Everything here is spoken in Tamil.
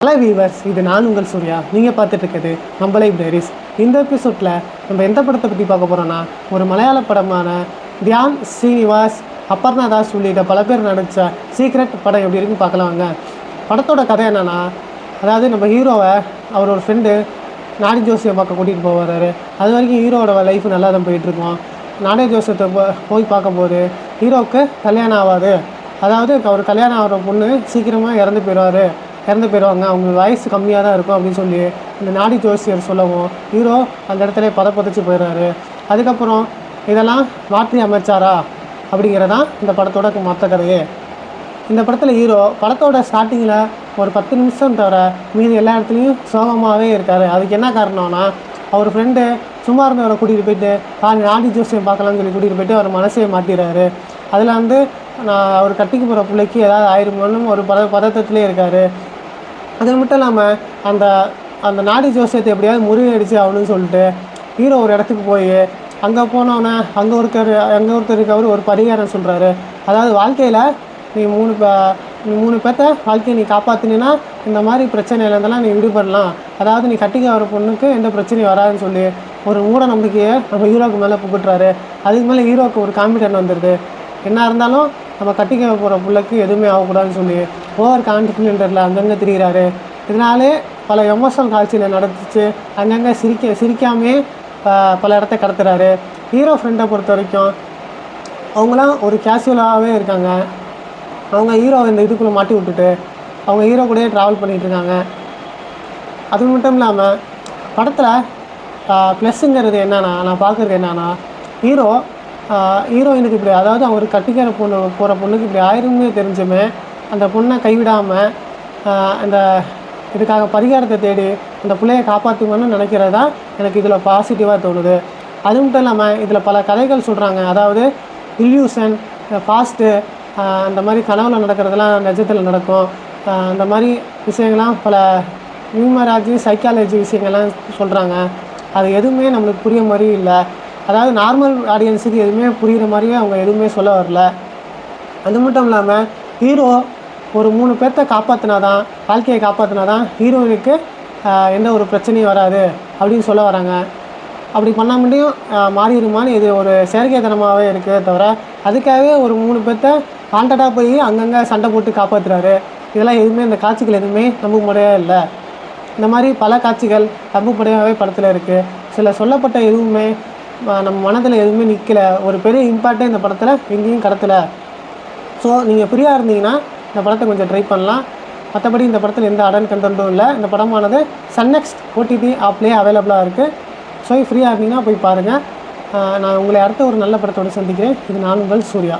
ஹலோ வீவர்ஸ், இது நான் உங்கள் சூர்யா. நீங்கள் பார்த்துட்டு இருக்கிறது நம்ம லைப்ரரிஸ். இந்த எபிசோடில் நம்ம எந்த படத்தை பற்றி பார்க்க போகிறோன்னா, ஒரு மலையாள படமான தியான் ஸ்ரீனிவாஸ், அபர்ணா தாஸ் உள்ளிட்ட பல பேர் நடித்த சீக்ரெட் படம் எப்படி இருக்குன்னு பார்க்கலாம் வாங்க. படத்தோட கதை என்னென்னா, அதாவது நம்ம ஹீரோவை அவர் ஒரு ஃப்ரெண்டு நாடி ஜோசியை பார்க்க கூட்டிகிட்டு போவார். அது வரைக்கும் ஹீரோவோட லைஃப் நல்லா தான் போயிட்டுருக்கோம். நாடி ஜோசியத்தை போய் பார்க்கும்போது ஹீரோவுக்கு கல்யாணம் ஆகாது. அதாவது அவர் கல்யாணம் ஆகிற பொண்ணு சீக்கிரமாக இறந்து போயிடுவாங்க, அவங்க வயசு கம்மியாக தான் இருக்கும் அப்படின்னு சொல்லி இந்த நாடி ஜோசியர் சொல்லவும் ஹீரோ அந்த இடத்துல பதப்பதைச்சு போயிடுறாரு. அதுக்கப்புறம் இதெல்லாம் மாற்றி அமைச்சாரா அப்படிங்கிறதான் இந்த படத்தோட மொத்த கதையே. இந்த படத்தில் ஹீரோ படத்தோட ஸ்டார்டிங்கில் ஒரு 10 நிமிஷம் தவிர மீதி எல்லா இடத்துலையும் சோகமாகவே இருக்கார். அதுக்கு என்ன காரணம்னா, அவர் ஃப்ரெண்டு சும்மா இருந்தவரை கூட்டிகிட்டு போயிட்டு நாடி ஜோசியம் பார்க்கலாம்னு சொல்லி கூட்டிகிட்டு போயிட்டு அவர் மனசையை மாற்றிடுறாரு. அதில் வந்து அவர் கட்டிக்கு போகிற பிள்ளைக்கு ஏதாவது ஆயிடுமோன்னு ஒரு பதட்டத்திலே இருக்கார். அது மட்டும் இல்லாமல் அந்த நாடி ஜோசியத்தை எப்படியாவது முறியடிச்சு ஆகணும்னு சொல்லிட்டு ஹீரோ ஒரு இடத்துக்கு போய் அங்கே போனோன்னே அங்கே ஒருத்தருக்கு அவர் ஒரு பரிகாரம் சொல்கிறாரு. அதாவது வாழ்க்கையில் நீ மூணு பேர்த்த வாழ்க்கையை நீ காப்பாற்றினா இந்த மாதிரி பிரச்சனையிலேருந்தெல்லாம் நீ விடுபடலாம். அதாவது நீ கட்டிக்க வர பொண்ணுக்கு எந்த பிரச்சனையும் வராதுன்னு சொல்லி ஒரு மூட நம்பிக்கையை நம்ம ஹீரோவுக்கு மேலே புகுட்டுறாரு. அதுக்கு மேலே ஹீரோவுக்கு ஒரு கான்ஃபிடென்ட் வந்துடுது. என்ன இருந்தாலும் நம்ம கட்டிக்க போகிற பிள்ளைக்கு எதுவுமே ஆகக்கூடாதுன்னு சொல்லி ஓவர் கான்ஃபிடென்ட்டில் அங்கங்கே திரிகிறாரு. இதனாலே பல எமோஷனல் காட்சியில் நடந்துச்சு. அங்கங்கே சிரிக்காமே பல இடத்த கடத்துறாரு. ஹீரோ ஃப்ரெண்டை பொறுத்த வரைக்கும் அவங்களாம் ஒரு கேஷுவலாகவே இருக்காங்க. அவங்க ஹீரோ இந்த இதுக்குள்ளே மாட்டி விட்டுட்டு அவங்க ஹீரோ கூடயே ட்ராவல் பண்ணிகிட்ருக்காங்க. அது மட்டும் இல்லாமல் படத்தில் ப்ளஸ்ஸுங்கிறது என்னென்னா, நான் பார்க்குறது என்னென்னா, ஹீரோயினுக்கு இப்படி, அதாவது அவர் கட்டிக்கிற போகிற பொண்ணுக்கு இப்படி ஆயிருமே தெரிஞ்சுமே அந்த பொண்ணை கைவிடாமல் அந்த இதுக்காக பரிகாரத்தை தேடி அந்த பிள்ளையை காப்பாற்றுங்கன்னு நினைக்கிறது தான் எனக்கு இதில் பாசிட்டிவாக தோணுது. அது மட்டும் இல்லாமல் இதில் பல கதைகள் சொல்கிறாங்க. அதாவது இல்யூஷன், ஃபாஸ்ட்டு, அந்த மாதிரி கனவுல நடக்கிறதுலாம் நிஜத்தில் நடக்கும். அந்த மாதிரி விஷயங்கள்லாம் பல நியூமராலஜி, சைக்காலஜி விஷயங்கள்லாம் சொல்கிறாங்க. அது எதுவுமே நம்மளுக்கு புரிய மாதிரி இல்லை. அதாவது நார்மல் ஆடியன்ஸுக்கு எதுவுமே புரிகிற மாதிரியே அவங்க எதுவுமே சொல்ல வரல. அது மட்டும் இல்லாமல் ஹீரோ ஒரு 3 பேர்த்த வாழ்க்கையை காப்பாற்றினா தான் ஹீரோயினுக்கு எந்த ஒரு பிரச்சனையும் வராது அப்படின்னு சொல்ல வராங்க. அப்படி பண்ண முடியும் மாறிடுமான்னு இது ஒரு செயற்கைத்தனமாகவே இருக்கே தவிர, அதுக்காகவே ஒரு 3 பேர்த்த காண்டடாக போய் அங்கங்கே சண்டை போட்டு காப்பாற்றுறாரு. இதெல்லாம் எதுவுமே, இந்த காட்சிகள் எதுவுமே நம்ப முடியவே இல்லை. இந்த மாதிரி பல காட்சிகள் நம்பப்படியாகவே படத்தில் இருக்குது. சில சொல்லப்பட்ட எதுவுமே நம்ம மனதில் எதுவுமே நிற்கலை. ஒரு பெரிய இம்பாக்டே இந்த படத்தில் எங்கேயும் கடத்தலை. ஸோ நீங்கள் ஃப்ரீயாக இருந்தீங்கன்னா இந்த படத்தை கொஞ்சம் ட்ரை பண்ணலாம். மற்றபடி இந்த படத்தில் எந்த அடன் கண்டென்ட்டும் இல்லை. இந்த படமானது சன்நெக்ஸ்ட் OTT ஆப்லேயே அவைலபிளாக இருக்குது. ஸோ ஃப்ரீயாக இருந்தீங்கன்னா போய் பாருங்கள். நான் உங்களை அடுத்த ஒரு நல்ல படத்தோடு சந்திக்கிறேன். இது நான் உங்கள் சூர்யா.